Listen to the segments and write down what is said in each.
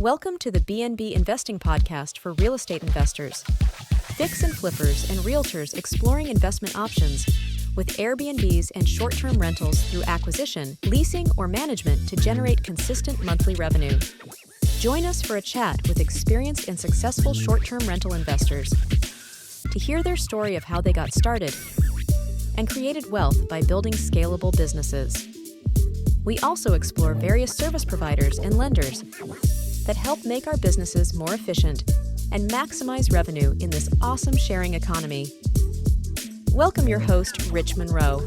Welcome to the BNB Investing Podcast for real estate investors. Fix and flippers and realtors exploring investment options with Airbnbs and short-term rentals through acquisition, leasing, or management to generate consistent monthly revenue. Join us for a chat with experienced and successful short-term rental investors to hear their story of how they got started and created wealth by building scalable businesses. We also explore various service providers and lenders that help make our businesses more efficient and maximize revenue in this awesome sharing economy. Welcome your host, Rich Munroe.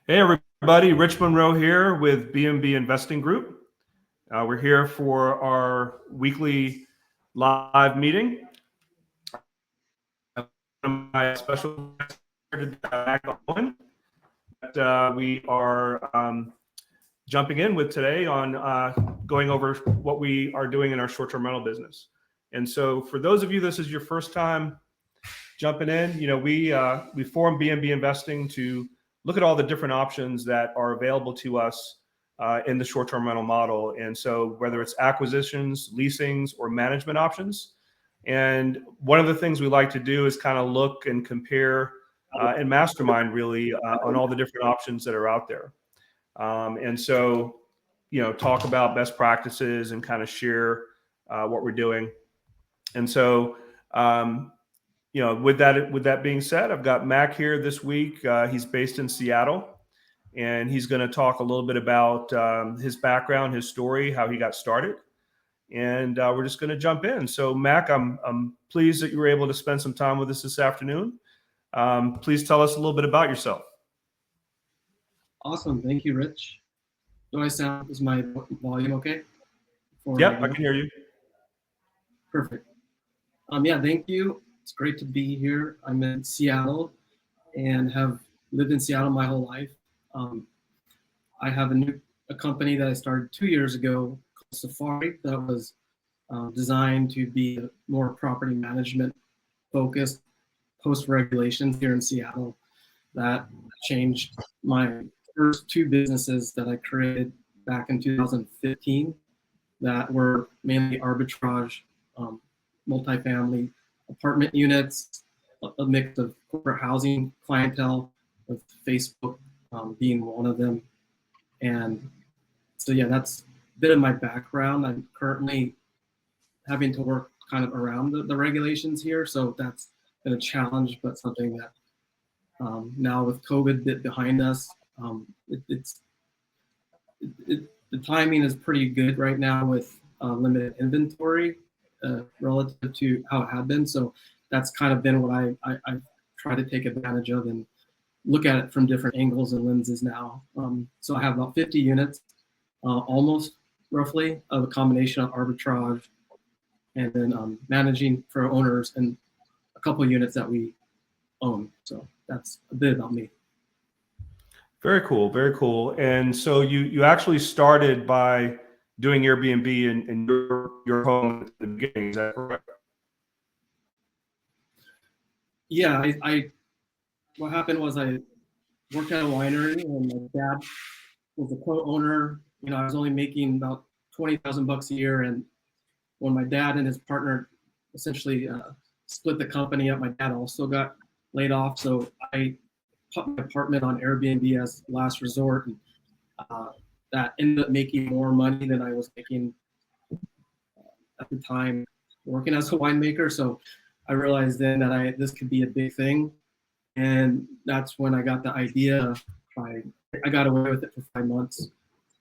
Hey everybody, Rich Munroe here with BNB Investing Group. We're here for our weekly live meeting. My special guest here, Mack Owen, that we are jumping in with today on going over what we are doing in our short-term rental business. And so for those of you, this is your first time jumping in, we formed BNB Investing to look at all the different options that are available to us in the short-term rental model. And so whether it's acquisitions, leasings, or management options. And one of the things we like to do is kind of look and compare and mastermind really on all the different options that are out there. And so, talk about best practices and kind of share what we're doing. And so, with that being said, I've got Mack here this week. He's based in Seattle, and he's going to talk a little bit about his background, his story, how he got started. And we're just going to jump in. So Mack, I'm pleased that you were able to spend some time with us this afternoon. Please tell us a little bit about yourself. Awesome. Thank you, Rich. Is my volume okay? Yep, I can hear you. Perfect. Thank you. It's great to be here. I'm in Seattle and have lived in Seattle my whole life. I have a company that I started 2 years ago called Safari that was designed to be more property management focused post regulations here in Seattle. That changed my first two businesses that I created back in 2015 that were mainly arbitrage, multifamily apartment units, a mix of corporate housing clientele, with Facebook being one of them. And so, that's a bit of my background. I'm currently having to work kind of around the regulations here. So that's been a challenge, but something that now with COVID behind us, the timing is pretty good right now with limited inventory relative to how it had been. So that's kind of been what I try to take advantage of and look at it from different angles and lenses now. So I have about 50 units, almost roughly, of a combination of arbitrage and then managing for owners and a couple of units that we own. So that's a bit about me. Very cool, very cool. And so you actually started by doing Airbnb in your home at the beginning, is that correct? Yeah, what happened was I worked at a winery and my dad was a co-owner. I was only making about $20,000 a year, and when my dad and his partner essentially split the company up, my dad also got laid off. So I put my apartment on Airbnb as last resort, and that ended up making more money than I was making at the time working as a winemaker. So I realized then that this could be a big thing, and that's when I got the idea. I got away with it for 5 months,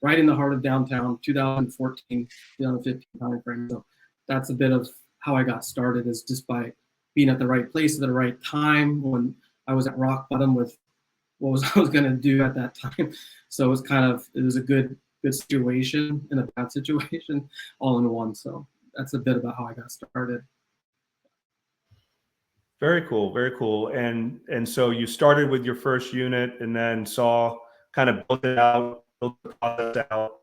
right in the heart of downtown, 2014, 2015 timeframe. So that's a bit of how I got started, is just by being at the right place at the right time when I was at rock bottom with what I was going to do at that time. So it was a good situation and a bad situation all in one. So that's a bit about how I got started. Very cool, very cool. And so you started with your first unit and then built it out, built the process out.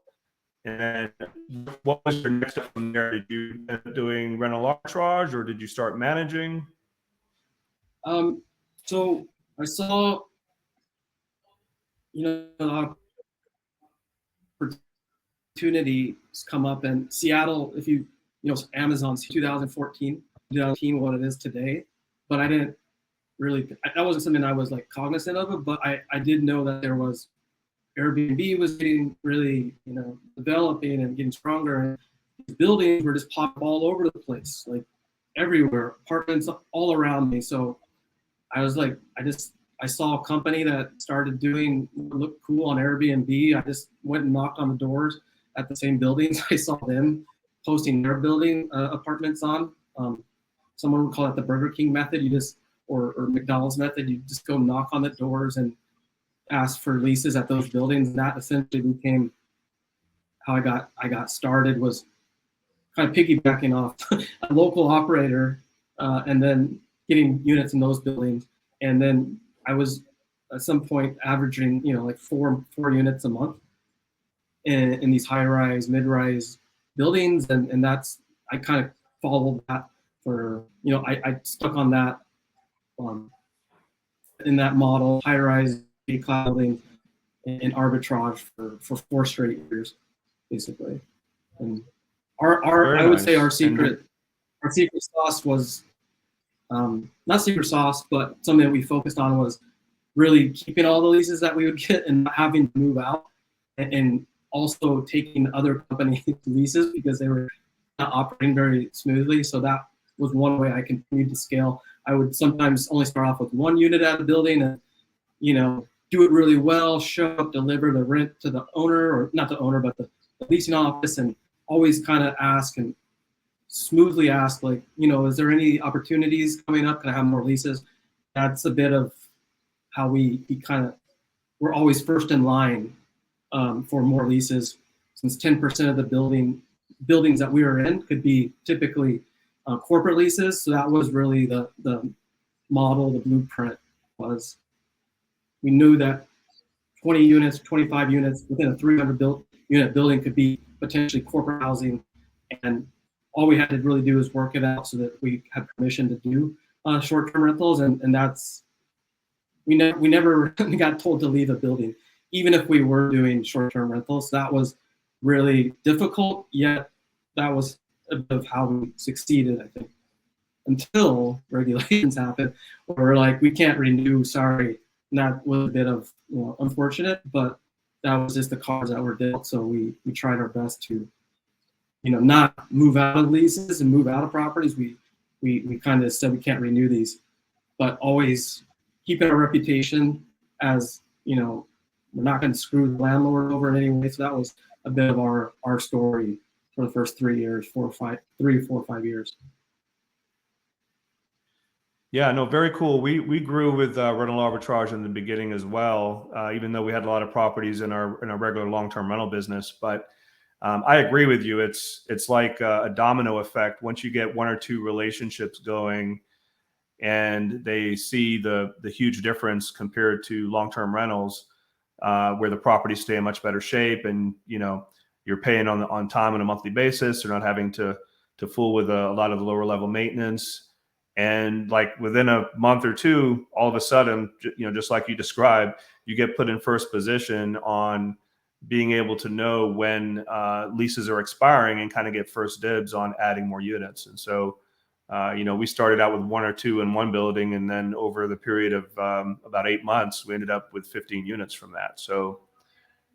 And what was your next step from there? Did you end up doing rental arbitrage, or did you start managing? So I saw a lot of opportunities come up, and Seattle, if Amazon's 2014, what it is today, but I didn't really, that wasn't something I was like cognizant of it, but I did know that there was Airbnb was getting really, developing and getting stronger, and these buildings were just popped all over the place, like everywhere, apartments all around me. So I was like, I saw a company that started doing look cool on Airbnb. I just went and knocked on the doors at the same buildings. I saw them posting their building apartments on. Someone would call it the Burger King method. Or McDonald's method. You just go knock on the doors and ask for leases at those buildings. And that essentially became how I got started, was kind of piggybacking off a local operator, and then getting units in those buildings. And then I was at some point averaging, like four units a month in these high-rise, mid-rise buildings. And that's, I kind of followed that for, I stuck on that, in that model, high-rise class building and arbitrage for 4 straight years, basically. And I would say our secret sauce was, not secret sauce, but something that we focused on was really keeping all the leases that we would get and not having to move out, and also taking other companies' leases because they were not operating very smoothly. So that was one way I continued to scale. I would sometimes only start off with 1 unit at a building and, do it really well, show up, deliver the rent to the owner, or not the owner, but the leasing office, and always kind of ask and smoothly ask, like, is there any opportunities coming up? Can I have more leases? That's a bit of how we we're always first in line for more leases, since 10% of the buildings that we were in could be typically corporate leases. So that was really the model, the blueprint was, we knew that 20 units, 25 units within a 300-unit building could be potentially corporate housing. And all we had to really do is work it out so that we had permission to do short-term rentals. And that's, we never got told to leave a building, even if we were doing short-term rentals. That was really difficult, yet that was a bit of how we succeeded, I think, until regulations happened, where we're like, we can't renew, sorry. And that was a bit of, unfortunate, but that was just the cards that were dealt. So we tried our best to, not move out of leases and move out of properties. We kind of said we can't renew these, but always keeping our reputation as, we're not going to screw the landlord over in any way. So that was a bit of our story for the first 3 years, 4 or 5 years. Yeah, no, very cool. We grew with rental arbitrage in the beginning as well, even though we had a lot of properties in our regular long-term rental business. But I agree with you. It's like a domino effect. Once you get 1 or 2 relationships going, and they see the huge difference compared to long-term rentals, where the properties stay in much better shape, and you're paying on time on a monthly basis. You're not having to fool with a lot of the lower level maintenance. And like within a month or 2, all of a sudden, just like you described, you get put in first position on being able to know when leases are expiring and kind of get first dibs on adding more units. And so, we started out with 1 or 2 in one building, and then over the period of about 8 months, we ended up with 15 units from that. So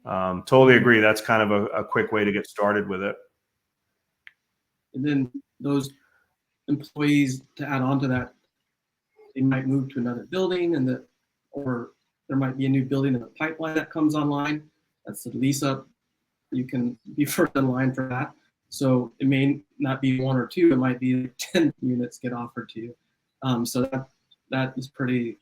totally agree. That's kind of a quick way to get started with it. And then those employees, to add on to that, they might move to another building, or there might be a new building in the pipeline that comes online. That's the lease up. You can be first in line for that. So it may not be 1 or 2, it might be 10 units get offered to you. So that is pretty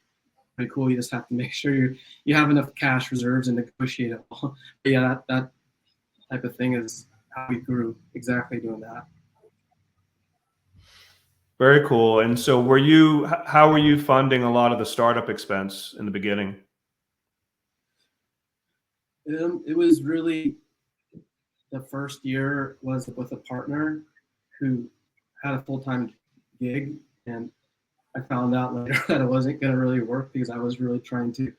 cool. You just have to make sure you have enough cash reserves and negotiate it all. But yeah, that type of thing is how we grew, exactly doing that. Very cool. And so how were you funding a lot of the startup expense in the beginning? It was really, the first year was with a partner who had a full-time gig, and I found out later that it wasn't going to really work because I was really trying to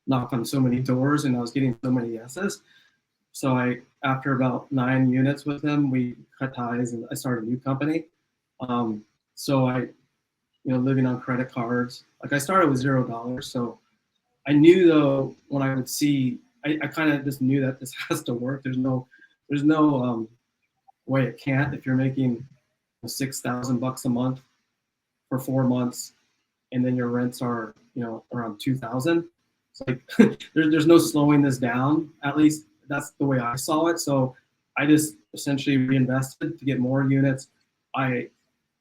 knock on so many doors and I was getting so many yeses. So after about 9 units with him, we cut ties and I started a new company. So living on credit cards, like I started with $0. So I knew though, when I would see, I kind of just knew that this has to work. There's no way it can't. If you're making $6,000 a month for 4 months, and then your rents are, around 2,000. It's like there's no slowing this down. At least that's the way I saw it. So I just essentially reinvested to get more units. I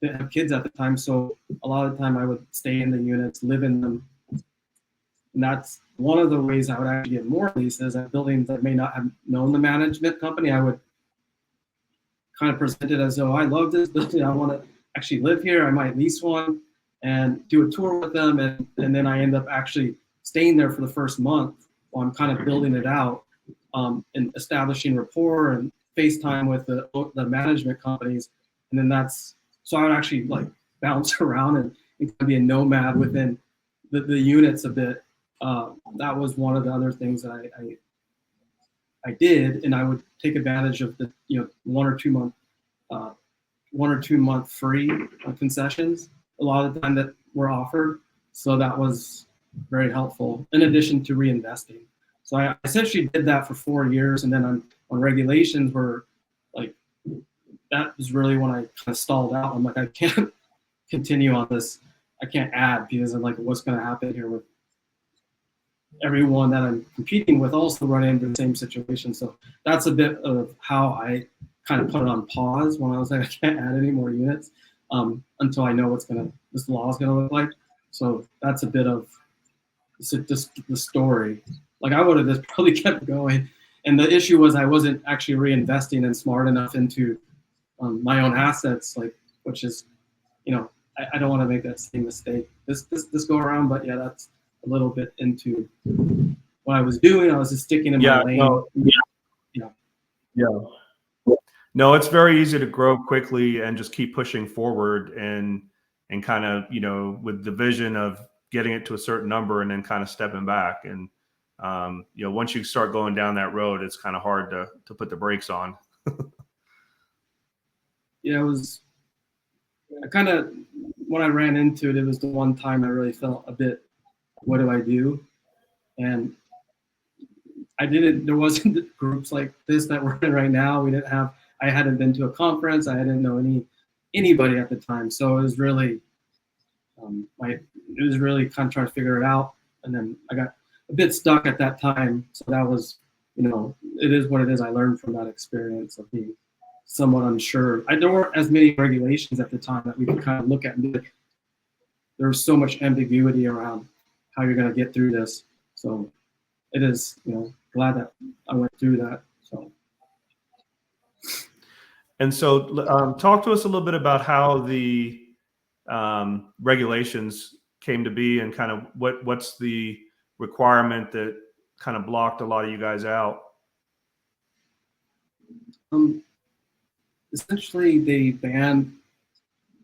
didn't have kids at the time, so a lot of the time I would stay in the units, live in them. And that's one of the ways I would actually get more leases at buildings that may not have known the management company. I would kind of present it as though I love this building. I want to actually live here. I might lease one and do a tour with them. And then I end up actually staying there for the first month while I'm kind of building it out, and establishing rapport and FaceTime with the management companies. And then so I would actually like bounce around and kind of be a nomad within the units a bit. That was one of the other things that I did, and I would take advantage of the 1 or 2 month free concessions a lot of the time that were offered. So that was very helpful in addition to reinvesting. So I essentially did that for 4 years, and then on regulations were like, that was really when I kind of stalled out. I'm like, I can't continue on this. I can't add because I'm like, what's going to happen here with everyone that I'm competing with also running into the same situation. So that's a bit of how I kind of put it on pause when I was like, I can't add any more units until I know what this law is going to look like. So that's a bit of just the story. Like I would have just probably kept going. And the issue was I wasn't actually reinvesting and smart enough into my own assets, like, which is, I don't want to make that same mistake this go around, but yeah, that's a little bit into what I was doing. I was just sticking in my lane. No, it's very easy to grow quickly and just keep pushing forward and kind of, with the vision of getting it to a certain number and then kind of stepping back. And, once you start going down that road, it's kind of hard to put the brakes on. Yeah, when I ran into it, it was the one time I really felt a bit, what do I do? And there wasn't groups like this that we're in right now. I hadn't been to a conference. I didn't know anybody at the time. So it was really, kind of trying to figure it out. And then I got a bit stuck at that time. So that was, it is what it is. I learned from that experience of being somewhat unsure. There weren't as many regulations at the time that we could kind of look at and be like, there was so much ambiguity around how you're going to get through this. So it is, glad that I went through that. And so talk to us a little bit about how the regulations came to be and kind of what's the requirement that kind of blocked a lot of you guys out. Essentially, they banned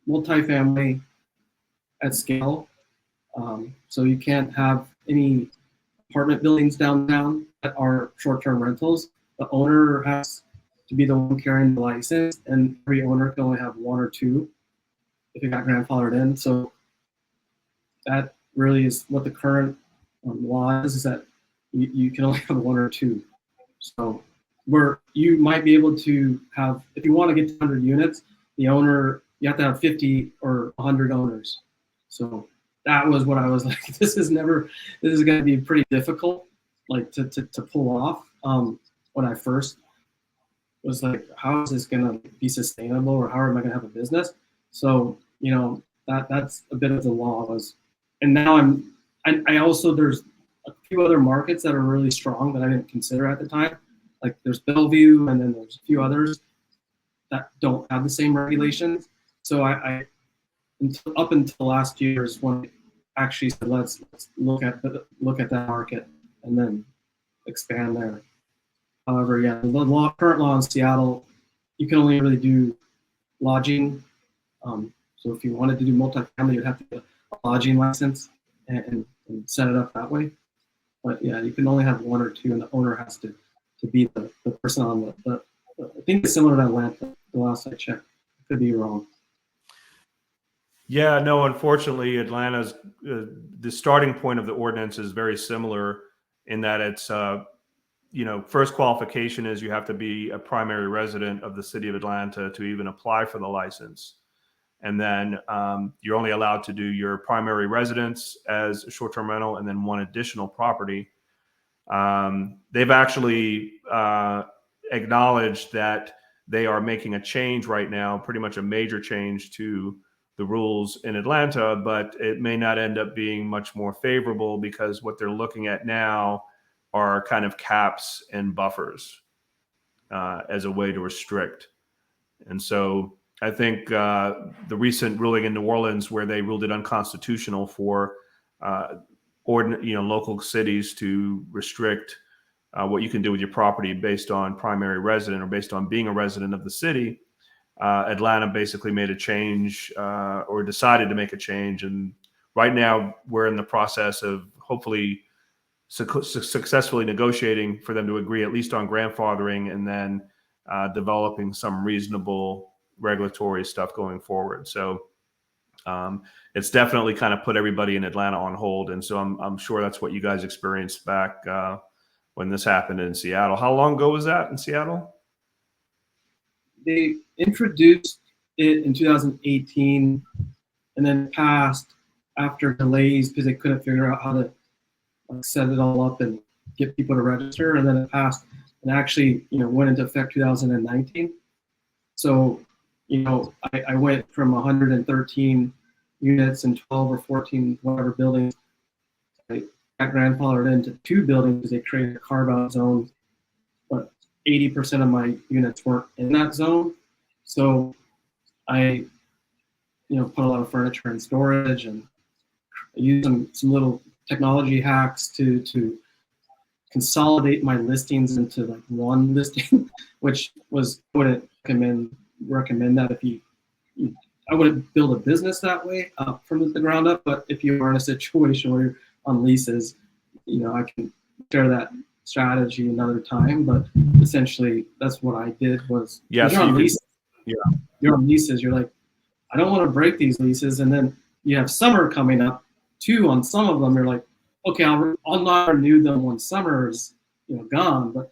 multifamily at scale. So you can't have any apartment buildings downtown that are short-term rentals. The owner has to be the one carrying the license, and every owner can only have 1 or 2 if you got grandfathered in. So that really is what the current law is that you can only have 1 or 2. So where you might be able to have, if you want to get to 100 units, you have to have 50 or 100 owners. So that was what I was like, this is going to be pretty difficult, like to pull off. When I first was like, how is this going to be sustainable, or how am I going to have a business? So, that's a bit of the law and now I also, there's a few other markets that are really strong that I didn't consider at the time. Like there's Bellevue, and then there's a few others that don't have the same regulations. So up until last year is when I actually said, let's look at that market and then expand there. However, yeah, the current law in Seattle, you can only really do lodging. So if you wanted to do multifamily, you'd have to get a lodging license and set it up that way. But yeah, you can only have one or two, and the owner has to be the person on the I think it's similar to Atlanta, the last I checked. I could be wrong. Yeah, no, unfortunately, Atlanta's the starting point of the ordinance is very similar in that it's, first qualification is you have to be a primary resident of the city of Atlanta to even apply for the license. And then you're only allowed to do your primary residence as a short-term rental and then one additional property. They've actually acknowledged that they are making a change right now, pretty much a major change to the rules in Atlanta, but it may not end up being much more favorable because what they're looking at now are kind of caps and buffers as a way to restrict. And so I think the recent ruling in New Orleans where they ruled it unconstitutional for local cities to restrict what you can do with your property based on primary resident or based on being a resident of the city. Atlanta basically made a change or decided to make a change. And right now we're in the process of hopefully successfully negotiating for them to agree at least on grandfathering and then developing some reasonable regulatory stuff going forward. So it's definitely kind of put everybody in Atlanta on hold. And so I'm sure that's what you guys experienced back when this happened in Seattle. How long ago was that in Seattle? They introduced it in 2018 and then passed after delays because they couldn't figure out how to set it all up and get people to register. And then it passed and actually, went into effect 2019. So, I went from 113 units and 12 or 14, whatever buildings. I got grandfathered into 2 buildings because they created a carve-out zone. But 80% of my units weren't in that zone. So I, put a lot of furniture in storage and used some little technology hacks to consolidate my listings into like one listing, which was, I wouldn't recommend that if I wouldn't build a business that way from the ground up. But if you are in a situation where you're on leases, I can share that strategy another time. But essentially, that's what I did was you're on leases. Yeah, you're on leases. You're like, I don't want to break these leases, and then you have summer coming up too. On some of them, you're like, okay, I'll not renew them when summer is gone. But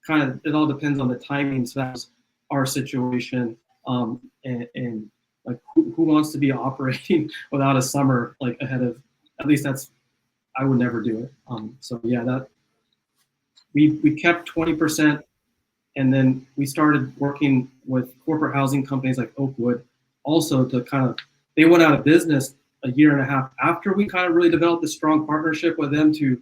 kind of it all depends on the timing. So that was our situation, and like who wants to be operating without a summer like ahead of? At least I would never do it. So yeah, that we kept 20%, and then we started working with corporate housing companies like Oakwood, also to they went out of business a year and a half after we kind of really developed a strong partnership with them to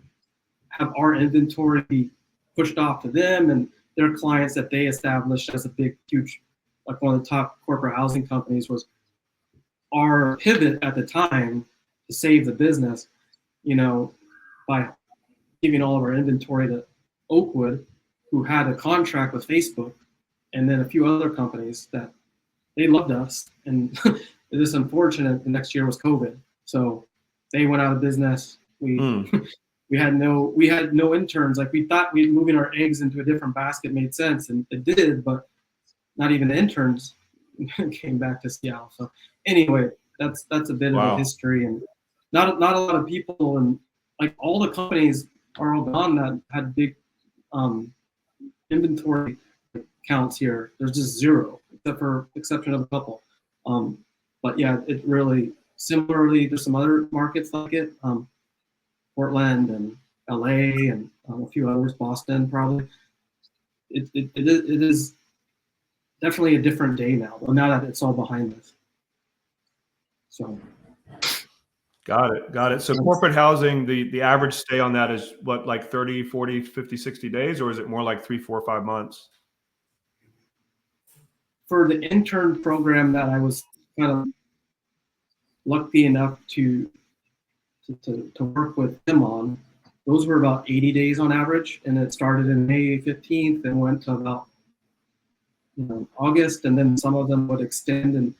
have our inventory be pushed off to them and their clients that they established as a big, huge, like one of the top corporate housing companies was our pivot at the time to save the business, by giving all of our inventory to Oakwood, who had a contract with Facebook, and then a few other companies that they loved us. And it is unfortunate the next year was COVID. So they went out of business. We had no interns. Like we thought moving our eggs into a different basket made sense, and it did, but not even the interns came back to Seattle. So anyway, that's a bit of a history, and not a lot of people, and like all the companies are all gone that had big inventory counts here. There's just zero, exception of a couple. But yeah, it really similarly. There's some other markets like it, Portland and LA and a few others, Boston probably. It is definitely a different day now. Well, now that it's all behind us. So. Got it. So corporate housing, the average stay on that is what, like 30, 40, 50, 60 days, or is it more like 3, 4, 5 months? For the intern program that I was kind of lucky enough to work with them on, those were about 80 days on average, and it started in May 15th and went to about August, and then some of them would extend and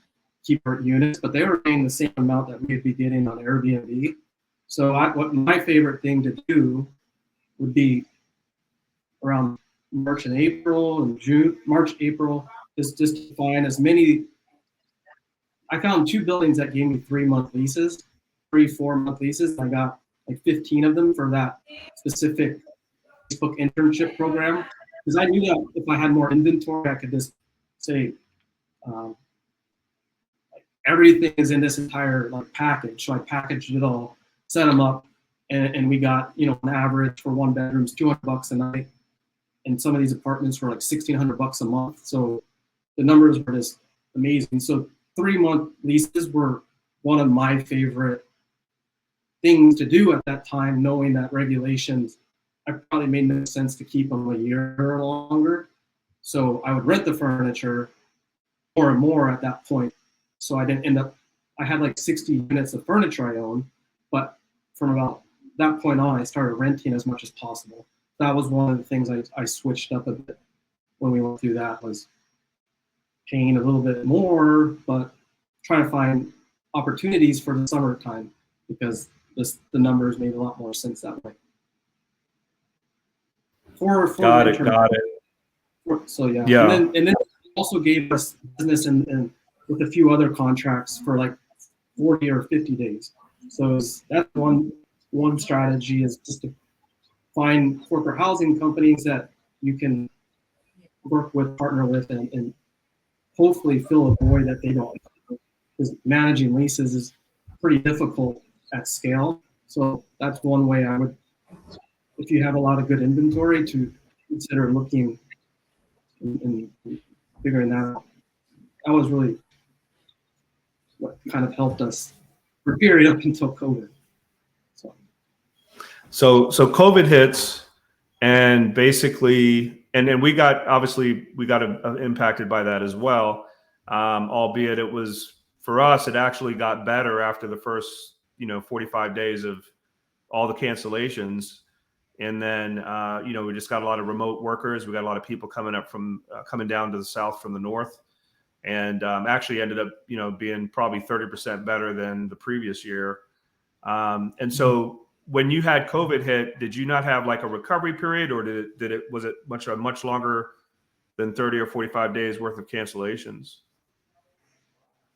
keep our units, but they were paying the same amount that we'd be getting on Airbnb. So what my favorite thing to do would be around March and April and June, March, April, just to find as many. I found 2 buildings that gave me 3-month leases, 4-month leases. I got like 15 of them for that specific Facebook internship program, because I knew that if I had more inventory, I could just say everything is in this entire like package. So I packaged it all, set them up, and we got, you know, an average for 1 bedrooms, $200 a night, and some of these apartments were like $1,600 a month. So the numbers were just amazing. So 3-month leases were one of my favorite things to do at that time, knowing that regulations, I probably made no sense to keep them a year or longer. So I would rent the furniture more and more at that point. So I didn't end up, I had like 60 units of furniture I owned, but from about that point on, I started renting as much as possible. That was one of the things I switched up a bit when we went through that, was paying a little bit more, but trying to find opportunities for the summertime, because the numbers made a lot more sense that way. Got it. So yeah. Yeah. And then it also gave us business and with a few other contracts for like 40 or 50 days. So that's one strategy, is just to find corporate housing companies that you can work with, partner with, and hopefully fill a void that they don't. Because managing leases is pretty difficult at scale. So that's one way I would, if you have a lot of good inventory, to consider looking and figuring that out. That was really what kind of helped us for a period up until COVID. So COVID hits, and basically, and then we got impacted by that as well. Albeit it was, for us, it actually got better after the first, 45 days of all the cancellations. And then, we just got a lot of remote workers. We got a lot of people coming down to the south from the north, and actually ended up, being probably 30% better than the previous year. And so when you had COVID hit, did you not have like a recovery period, or was it much longer than 30 or 45 days worth of cancellations?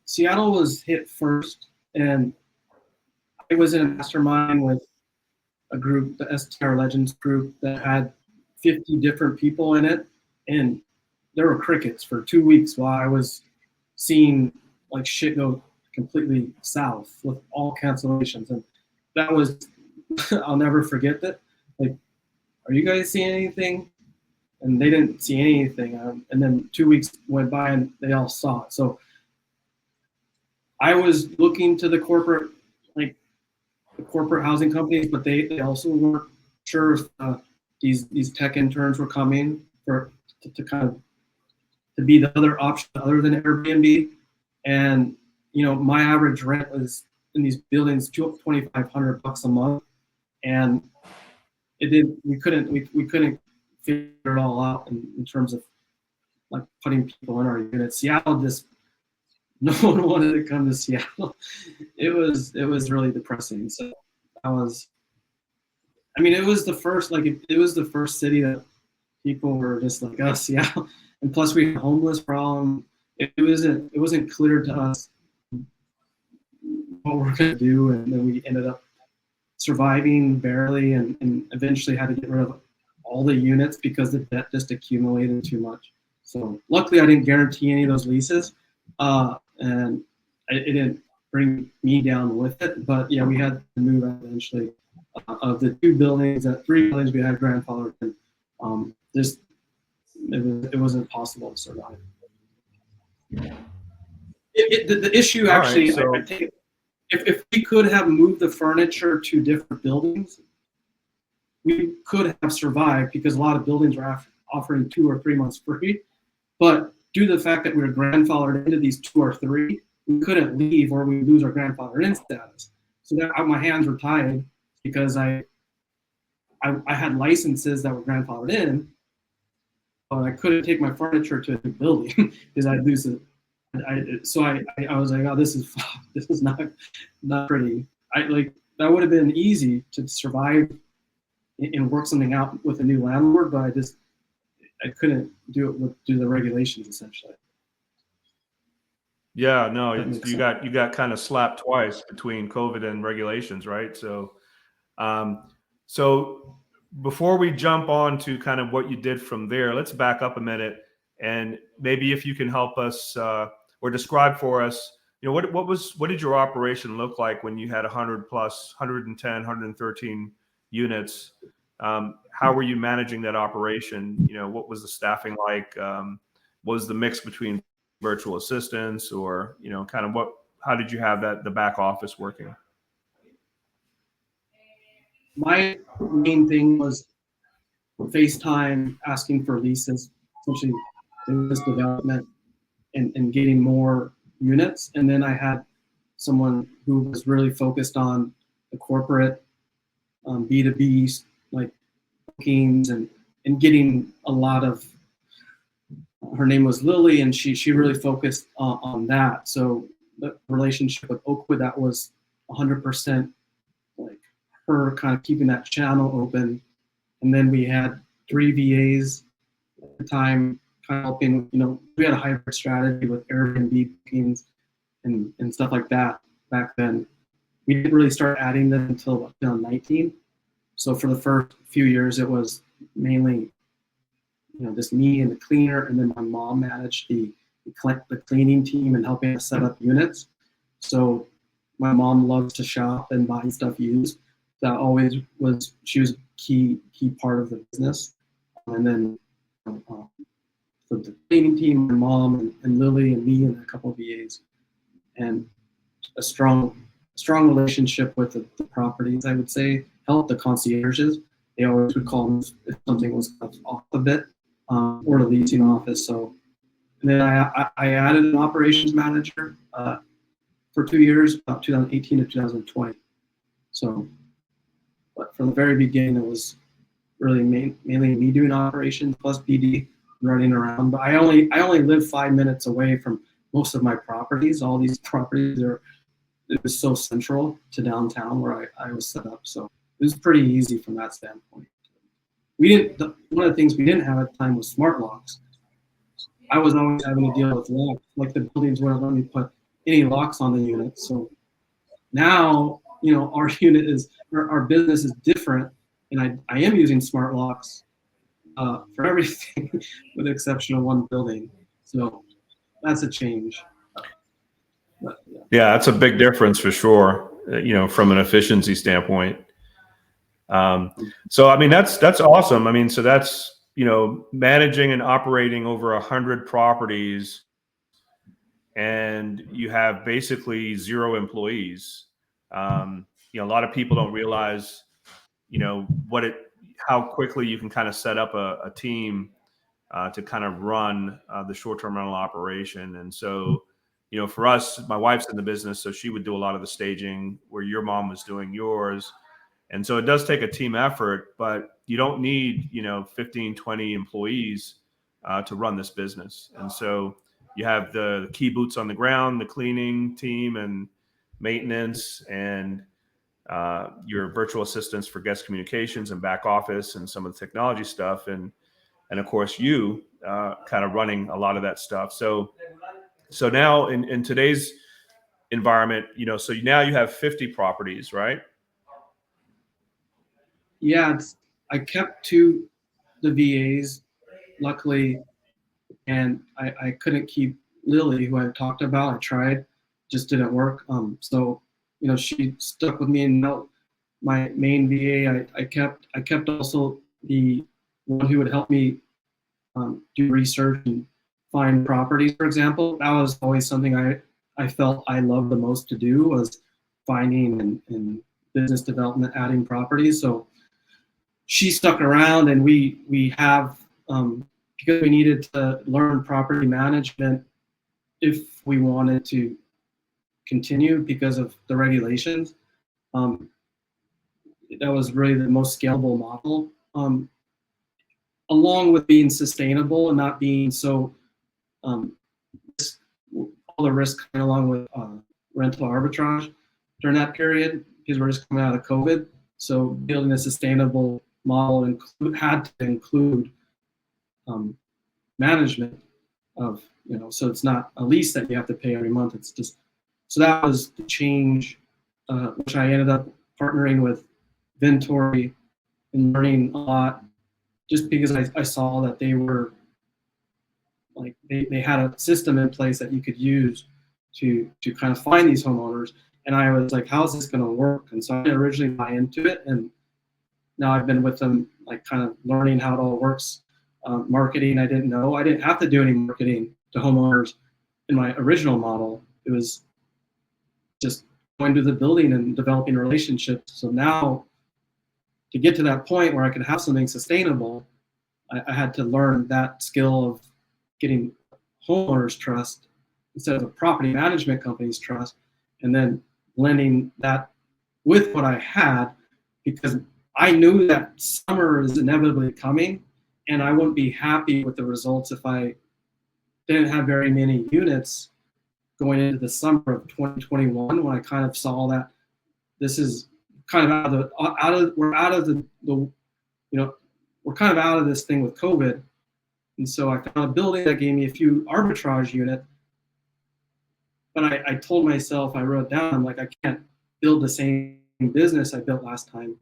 Seattle was hit first, and I was in a mastermind with a group, the STR Legends group, that had 50 different people in it, and there were crickets for 2 weeks while I was seeing like shit go completely south with all cancellations. And that was, I'll never forget that. Like, are you guys seeing anything? And they didn't see anything. And then 2 weeks went by and they all saw it. So I was looking to the corporate housing companies, but they also weren't sure if these tech interns were coming to kind of to be the other option other than Airbnb. And my average rent was in these buildings $2,500 a month, and we couldn't figure it all out in terms of like putting people in our units. Seattle, just no one wanted to come to Seattle. It was really depressing. So it was the first city that people were just like, oh, Seattle. And plus we had a homeless problem. It wasn't clear to us what we're gonna do, and then we ended up surviving barely, and eventually had to get rid of all the units because the debt just accumulated too much. So luckily I didn't guarantee any of those leases, and it didn't bring me down with it. But yeah, we had to move out eventually. Of the 3 buildings we had grandfathered in, it wasn't possible to survive. The issue actually, right, so I think, if we could have moved the furniture to different buildings, we could have survived, because a lot of buildings were offering 2 or 3 months free. But due to the fact that we were grandfathered into these 2 or 3, we couldn't leave or we lose our grandfathered in status. So that my hands were tied, because I had licenses that were grandfathered in, but I couldn't take my furniture to a new building because I'd lose it. So I was like, oh, this is not pretty. That would have been easy to survive, and work something out with a new landlord, but I couldn't do it due to the regulations essentially. Yeah, no, That makes you sense. got kind of slapped twice between COVID and regulations, right? So, um, so before we jump on to kind of what you did from there, let's back up a minute and maybe if you can help us or describe for us, what did your operation look like when you had 100 plus, 110, 113 units? How were you managing that operation? What was the staffing like? What was the mix between virtual assistants or, kind of how did you have the back office working? My main thing was FaceTime, asking for leases, essentially business development and getting more units. And then I had someone who was really focused on the corporate B2B, like bookings and getting a lot of, her name was Lily, and she really focused on that. So the relationship with Oakwood, that was 100% like her kind of keeping that channel open. And then we had 3 VAs at the time, kind of helping, we had a hybrid strategy with Airbnb bookings and stuff like that back then. We didn't really start adding them until 2019. So for the first few years, it was mainly, just me and the cleaner, and then my mom managed the cleaning team and helping us set up units. So my mom loves to shop and buy stuff used. That always was, she was a key part of the business. And then so the cleaning team, my mom and Lily and me and a couple of VAs, and a strong relationship with the properties, I would say, helped the concierges. They always would call me if something was off a bit, or the leasing office. So, and then I added an operations manager for 2 years, about 2018 to 2020. So, but from the very beginning, it was really mainly me doing operations plus BD running around. But I only live 5 minutes away from most of my properties. All these properties it was so central to downtown where I was set up. So it was pretty easy from that standpoint. One of the things we didn't have at the time was smart locks. I was always having to deal with locks. Like the buildings wouldn't let me put any locks on the unit. So now, our unit our business is different, and I am using smart locks for everything with the exception of one building. So that's a change. But, Yeah, that's a big difference for sure, from an efficiency standpoint. So, I mean, that's awesome. I mean, so that's, managing and operating over 100 properties, and you have basically 0 employees. A lot of people don't realize, how quickly you can kind of set up a team to kind of run the short-term rental operation. And so, for us, my wife's in the business, so she would do a lot of the staging where your mom was doing yours. And so it does take a team effort, but you don't need, 15, 20 employees to run this business. And so you have the key boots on the ground, the cleaning team and maintenance, and your virtual assistants for guest communications and back office and some of the technology stuff. And of course, you kind of running a lot of that stuff. So now in today's environment, so now you have 50 properties, right? Yeah, I kept 2 the VAs, luckily, and I couldn't keep Lily, who I talked about. I tried, just didn't work. So she stuck with me, and now my main VA I kept also the one who would help me do research and find properties, for example. That was always something I felt I loved the most to do, was finding and business development, adding properties. So she stuck around, and we have, because we needed to learn property management if we wanted to continue because of the regulations. That was really the most scalable model, along with being sustainable and not being so all the risk coming along with rental arbitrage during that period, because we're just coming out of COVID. So building a sustainable model had to include management of, so it's not a lease that you have to pay every month. It's just, so that was the change, which I ended up partnering with Ventori and learning a lot, just because I saw that they were like, they had a system in place that you could use to kind of find these homeowners. And I was like, how's this going to work? And so I didn't originally buy into it. And now I've been with them, like kind of learning how it all works. Marketing, I didn't know. I didn't have to do any marketing to homeowners in my original model. It was just going to the building and developing relationships. So now to get to that point where I could have something sustainable, I had to learn that skill of getting homeowners trust instead of a property management company's trust, and then blending that with what I had, because I knew that summer is inevitably coming and I wouldn't be happy with the results if I didn't have very many units going into the summer of 2021, when I kind of saw that this is kind of we're kind of out of this thing with COVID. And so I found a building that gave me a few arbitrage units, but I told myself, I wrote down, I'm like, I can't build the same business I built last time.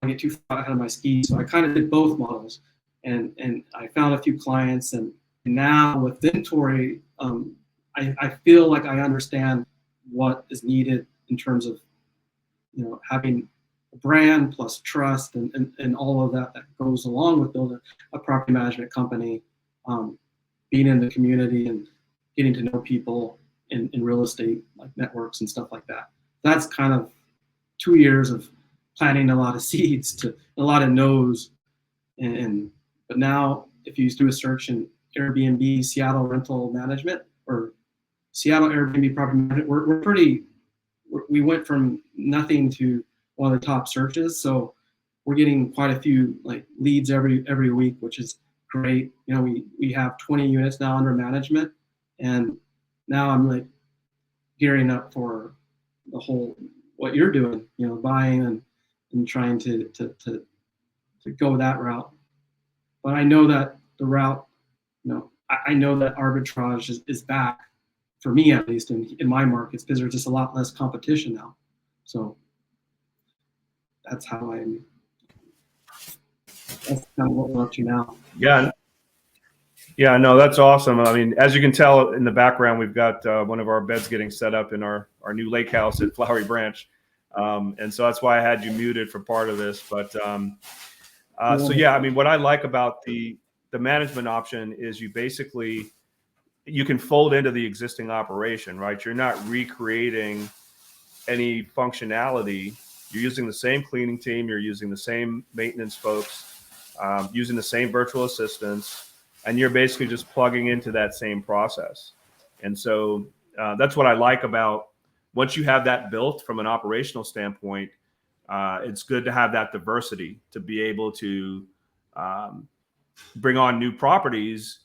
I get too far ahead of my skis. So I kind of did both models, and I found a few clients, and now with Ventori, I feel like I understand what is needed in terms of, having a brand plus trust and all of that goes along with building a property management company, being in the community and getting to know people in real estate, like networks and stuff like that. That's kind of 2 years of planting a lot of seeds to a lot of no's. But now if you do a search in Airbnb, Seattle rental management, or Seattle Airbnb property management, we went from nothing to one of the top searches. So we're getting quite a few like leads every week, which is great. We have 20 units now under management, and now I'm like gearing up for the whole, what you're doing, buying and trying to go that route. But I know that the route, I know that arbitrage is back, for me at least, in my markets, because there's just a lot less competition now. So that's how that's kind of what we're up to now. Yeah, no, that's awesome. I mean, as you can tell in the background, we've got one of our beds getting set up in our new lake house at Flowery Branch. And so that's why I had you muted for part of this. But so yeah, I mean, what I like about the management option is you can fold into the existing operation, right? You're not recreating any functionality. You're using the same cleaning team, you're using the same maintenance folks, using the same virtual assistants, and you're basically just plugging into that same process. And so that's what I like about, once you have that built from an operational standpoint, it's good to have that diversity to be able to bring on new properties.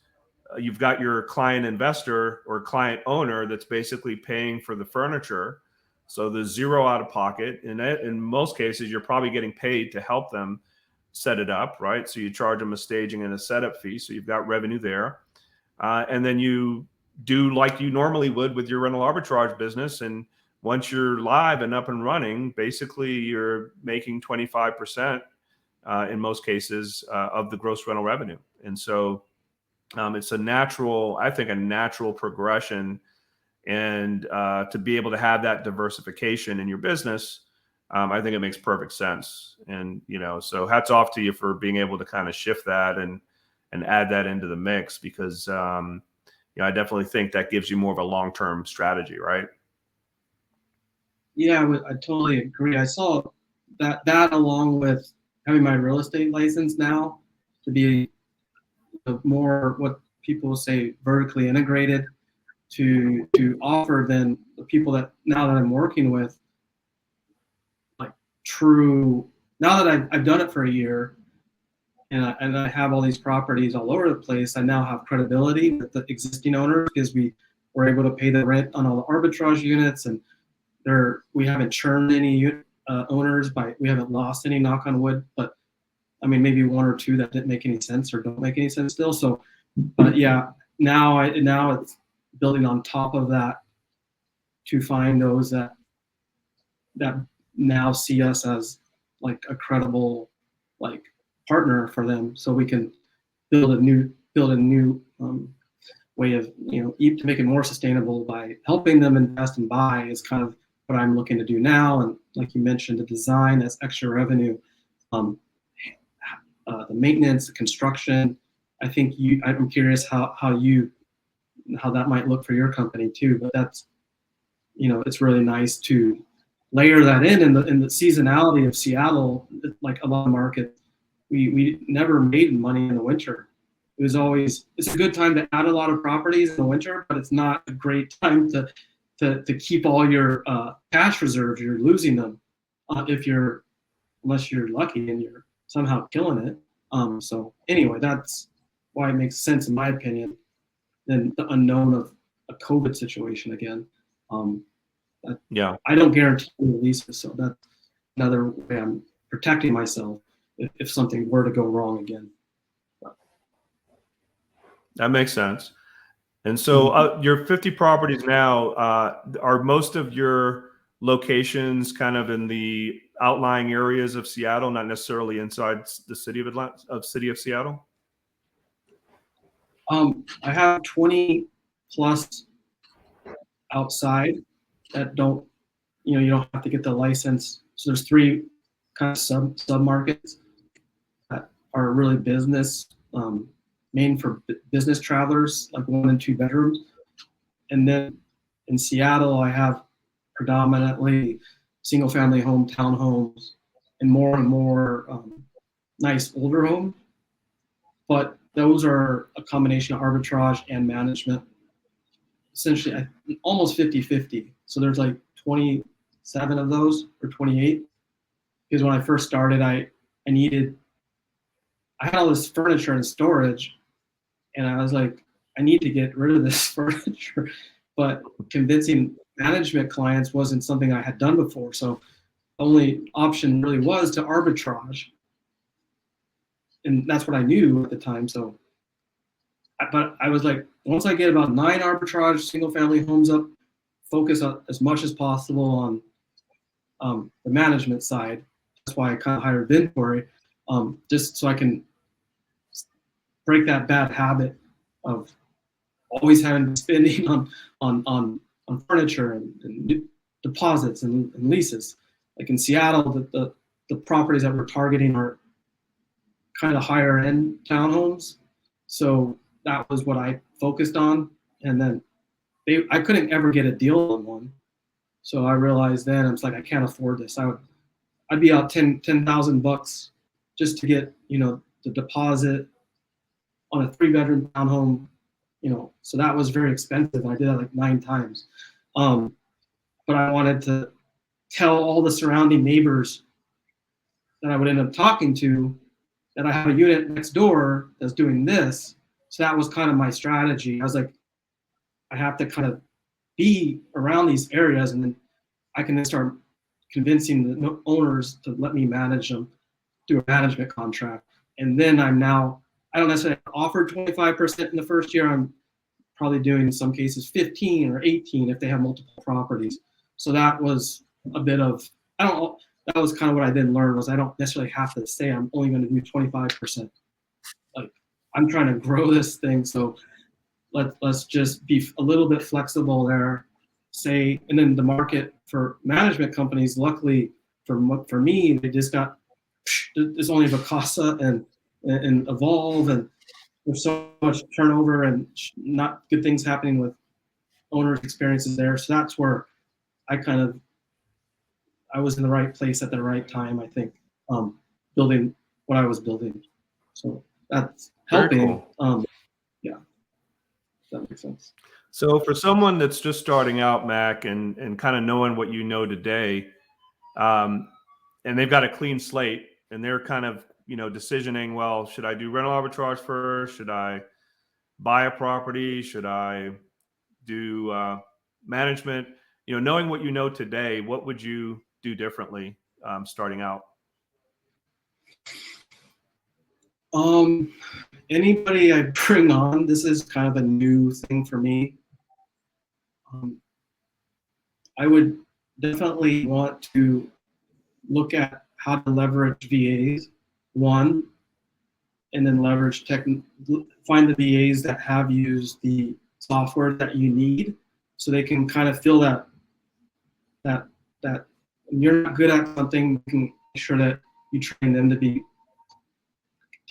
You've got your client investor or client owner that's basically paying for the furniture. So there's zero out of pocket. In most cases, you're probably getting paid to help them set it up, right? So you charge them a staging and a setup fee. So you've got revenue there. And then you do like you normally would with your rental arbitrage business. And once you're live and up and running, basically you're making 25% in most cases of the gross rental revenue. And so it's a natural progression. And to be able to have that diversification in your business, I think it makes perfect sense. And, so hats off to you for being able to kind of shift that and add that into the mix, because, I definitely think that gives you more of a long-term strategy, right? Yeah, I totally agree. I saw that along with having my real estate license now to be more what people say vertically integrated, to offer then the people that now that I'm working with, like true, now that I've done it for a year and I have all these properties all over the place, I now have credibility with the existing owners, because we were able to pay the rent on all the arbitrage units, and we haven't churned any owners we haven't lost any, knock on wood, but I mean, maybe one or two that didn't make any sense or don't make any sense still. So, but yeah, now it's building on top of that to find those that now see us as like a credible like partner for them, so we can build a new way of, to make it more sustainable by helping them invest and buy is kind of what I'm looking to do now. And like you mentioned, the design as extra revenue, the maintenance, the construction. I'm curious how that might look for your company too. But that's, it's really nice to layer that in the seasonality of Seattle. Like a lot of markets, we never made money in the winter. It's a good time to add a lot of properties in the winter, but it's not a great time to keep all your cash reserves. You're losing them unless you're lucky and you're somehow killing it. So anyway, that's why it makes sense, in my opinion, than the unknown of a COVID situation again. I don't guarantee releases, so that's another way I'm protecting myself if something were to go wrong again. That makes sense. And so your 50 properties now, are most of your locations kind of in the outlying areas of Seattle, not necessarily inside the city of Seattle? I have 20 plus outside that don't, you don't have to get the license. So there's 3 kind of sub markets that are really business, main for business travelers, like 1 and 2 bedrooms. And then in Seattle, I have predominantly single family home, townhomes, and more nice older homes. But those are a combination of arbitrage and management, essentially almost 50-50. So there's like 27 of those, or 28. Because when I first started, I had all this furniture in storage, and I was like, I need to get rid of this furniture. But convincing management clients wasn't something I had done before. So the only option really was to arbitrage. And that's what I knew at the time. But I was like, once I get about 9 arbitrage single family homes up, focus on as much as possible on the management side. That's why I kind of hired Vintory, just so I can break that bad habit of always having spending on furniture and deposits and leases. Like in Seattle, the properties that we're targeting are kind of higher end townhomes. So that was what I focused on. And then I couldn't ever get a deal on one. So I realized then, I was like, I can't afford this. I'd be out $10,000 just to get, the deposit on a 3-bedroom townhome, so that was very expensive. I did that like 9 times. But I wanted to tell all the surrounding neighbors that I would end up talking to that I have a unit next door that's doing this. So that was kind of my strategy. I was like, I have to kind of be around these areas, and then I can then start convincing the owners to let me manage them, do a management contract. And then I don't necessarily offer 25% in the first year. I'm probably doing, in some cases, 15 or 18 if they have multiple properties. So that was a bit of, that was kind of what I then learned, was I don't necessarily have to say I'm only going to do 25%. Like, I'm trying to grow this thing, so let's just be a little bit flexible there. And then the market for management companies, luckily for me, they just got, there's only Vacasa and Evolve, and there's so much turnover and not good things happening with owners' experiences there. So that's where I was in the right place at the right time, I think, building what I was building. So that's helping. Cool. Yeah, that makes sense. So for someone that's just starting out, Mack, and kind of knowing what you know today, and they've got a clean slate, and they're kind of, decisioning, well, should I do rental arbitrage first? Should I buy a property? Should I do management? Knowing what you know today, what would you do differently starting out? Um, Anybody I bring on, this is kind of a new thing for me. I would definitely want to look at how to leverage VAs, one, and then find the VAs that have used the software that you need, so they can kind of feel that when you're not good at something, you can make sure that you train them to be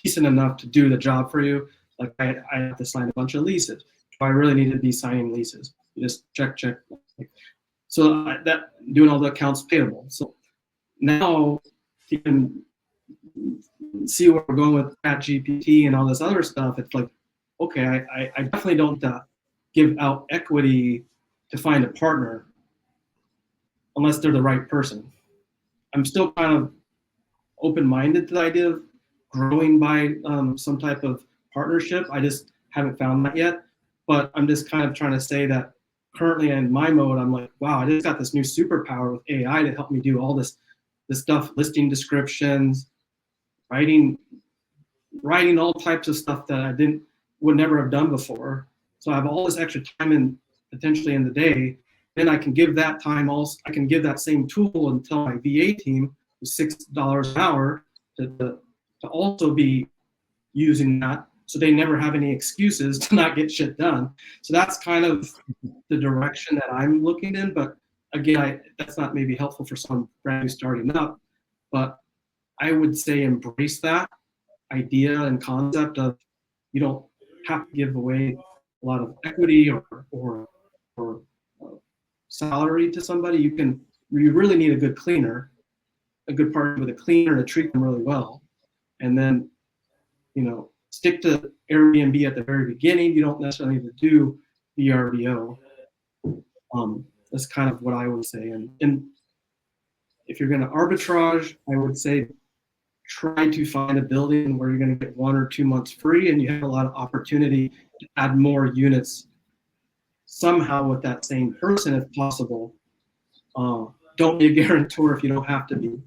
decent enough to do the job for you. Like I have to sign a bunch of leases. Do I really need to be signing leases? You just check. So that doing all the accounts payable. So now you can see where we're going with ChatGPT and all this other stuff. It's like, okay, I definitely don't give out equity to find a partner unless they're the right person. I'm still kind of open-minded to the idea of growing by some type of partnership. I just haven't found that yet. But I'm just kind of trying to say that currently in my mode, I'm like, wow, I just got this new superpower with AI to help me do all this stuff, listing descriptions, writing all types of stuff that I would never have done before. So I have all this extra time in potentially in the day. Then I can give that time also. I can give that same tool and tell my VA team with $6 an hour to also be using that, so they never have any excuses to not get shit done. So that's kind of the direction that I'm looking in. But again, that's not maybe helpful for someone brand new starting up. But I would say embrace that idea and concept of you don't have to give away a lot of equity or salary to somebody. You really need a good cleaner, a good partner with a cleaner to treat them really well, and then stick to Airbnb at the very beginning. You don't necessarily need to do VRBO. That's kind of what I would say. And if you're going to arbitrage, I would say try to find a building where you're going to get 1 or 2 months free, and you have a lot of opportunity to add more units somehow with that same person if possible. Don't be a guarantor if you don't have to be,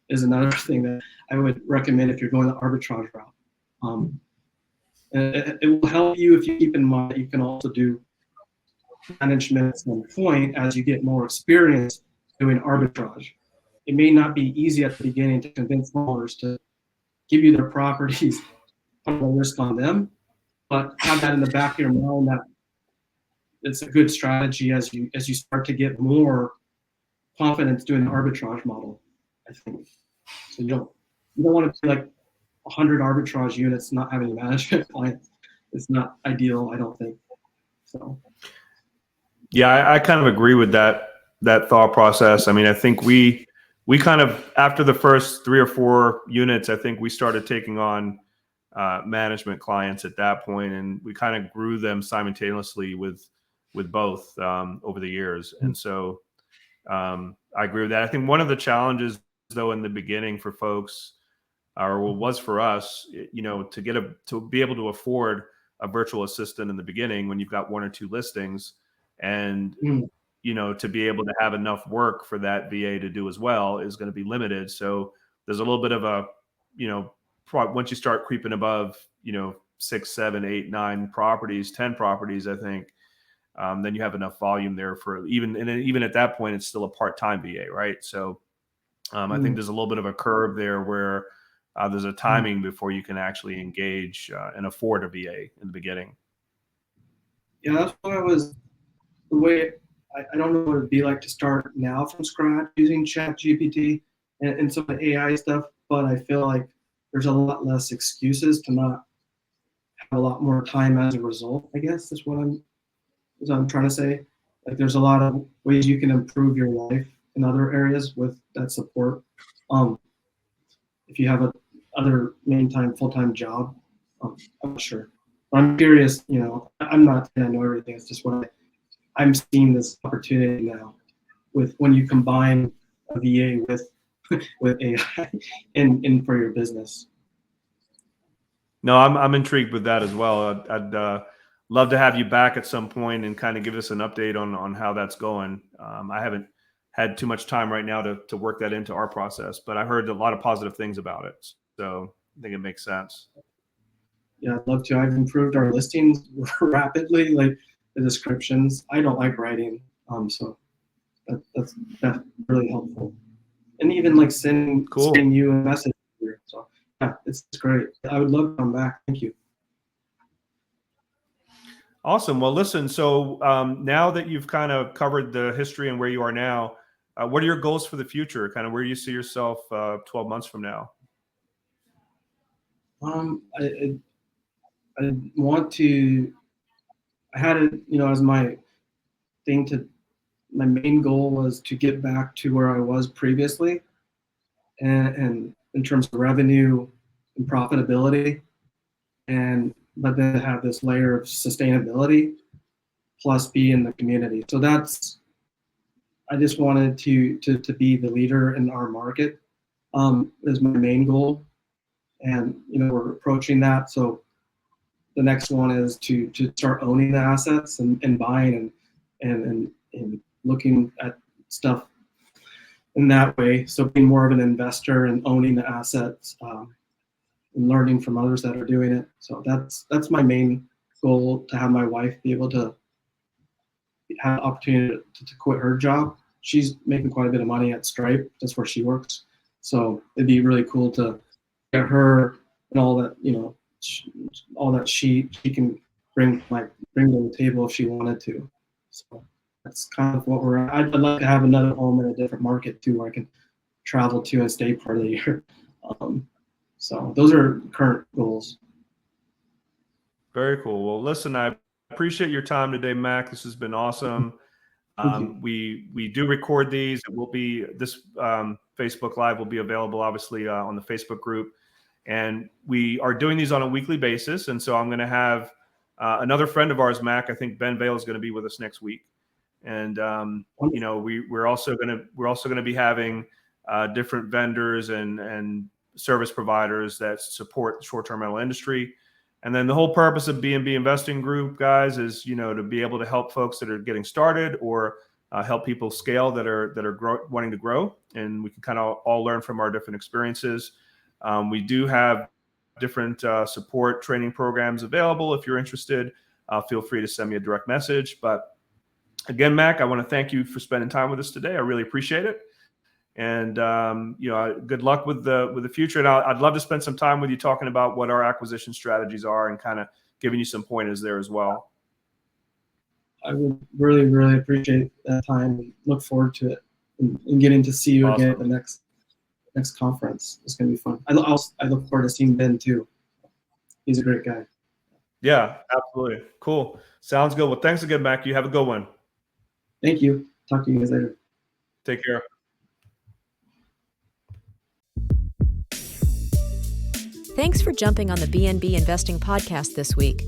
is another thing that I would recommend if you're going the arbitrage route. It will help you if you keep in mind that you can also do management at some point as you get more experience doing arbitrage. It may not be easy at the beginning to convince homeowners to give you their properties, put a risk on them, but have that in the back of your mind that it's a good strategy as you start to get more confidence doing the arbitrage model, I think. So you don't want to be like 100 arbitrage units not having any management clients. It's not ideal, I don't think. So yeah, I kind of agree with that thought process. I mean, I think we kind of, after the first 3 or 4 units, I think we started taking on management clients at that point, and we kind of grew them simultaneously with both over the years. And so I agree with that. I think one of the challenges, though, in the beginning for folks, or was for us, to be able to afford a virtual assistant in the beginning when you've got 1 or 2 listings, and to be able to have enough work for that VA to do as well is going to be limited. So there's a little bit of a, once you start creeping above, 6, 7, 8, 9 properties, 10 properties, I think, then you have enough volume there for even at that point, it's still a part-time VA, right? So I think there's a little bit of a curve there where there's a timing before you can actually engage and afford a VA in the beginning. Yeah, that's what the way I don't know what it'd be like to start now from scratch using ChatGPT and some of the AI stuff, but I feel like there's a lot less excuses to not have a lot more time as a result, I guess is what I'm trying to say. Like there's a lot of ways you can improve your life in other areas with that support. If you have other full-time job, I'm not sure. But I'm curious, I'm not saying I know everything. It's just I'm seeing this opportunity now with when you combine a VA with AI in for your business. No, I'm intrigued with that as well. I'd love to have you back at some point and kind of give us an update on how that's going. I haven't had too much time right now to work that into our process, but I heard a lot of positive things about it. So I think it makes sense. Yeah, I'd love to. I've improved our listings rapidly, like the descriptions. I don't like writing, so that's really helpful. And even like sending you a message here. So yeah, it's great. I would love to come back. Thank you. Awesome. Well, listen, so now that you've kind of covered the history and where you are now, what are your goals for the future? Kind of where do you see yourself 12 months from now? I want to, I had it, as my thing my main goal was to get back to where I was previously, and in terms of revenue and profitability, but then have this layer of sustainability plus be in the community. So I just wanted to be the leader in our market, is my main goal. And, we're approaching that. So the next one is to start owning the assets and buying and looking at stuff in that way. So being more of an investor and owning the assets, and learning from others that are doing it. So that's my main goal, to have my wife be able to have the opportunity to quit her job. She's making quite a bit of money at Stripe. That's where she works. So it'd be really cool to get her and all that, all that she can bring to the table if she wanted to. So that's kind of what I'd like to have another home in a different market too, where I can travel to and stay part of the year. So those are current goals. Very cool. Well, listen, I appreciate your time today, Mack. This has been awesome. We do record these. It will be this Facebook Live will be available, obviously, on the Facebook group. And we are doing these on a weekly basis. And so I'm going to have another friend of ours, Mack. I think Ben Vale is going to be with us next week. And we're also going to be having different vendors and service providers that support the short-term rental industry. And then the whole purpose of B&B Investing Group, guys, is, to be able to help folks that are getting started or help people scale that are wanting to grow. And we can kind of all learn from our different experiences. We do have different support training programs available. If you're interested, feel free to send me a direct message. But again, Mack, I want to thank you for spending time with us today. I really appreciate it. And good luck with the future. And I'd love to spend some time with you talking about what our acquisition strategies are and kind of giving you some pointers there as well. I would really, really appreciate that time and look forward to it and getting to see you again at the next conference. It's going to be fun. I look forward to seeing Ben too. He's a great guy. Yeah, absolutely. Cool. Sounds good. Well, thanks again, Mack. You have a good one. Thank you. Talk to you guys later. Take care. Thanks for jumping on the BNB Investing Podcast this week.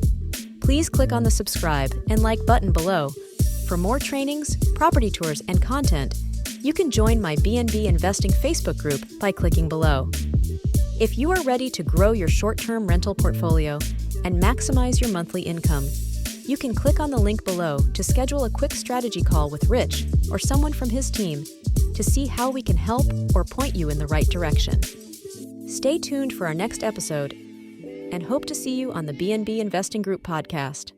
Please click on the subscribe and like button below. For more trainings, property tours, and content, you can join my BNB Investing Facebook group by clicking below. If you are ready to grow your short-term rental portfolio and maximize your monthly income, you can click on the link below to schedule a quick strategy call with Rich or someone from his team to see how we can help or point you in the right direction. Stay tuned for our next episode and hope to see you on the BNB Investing Group podcast.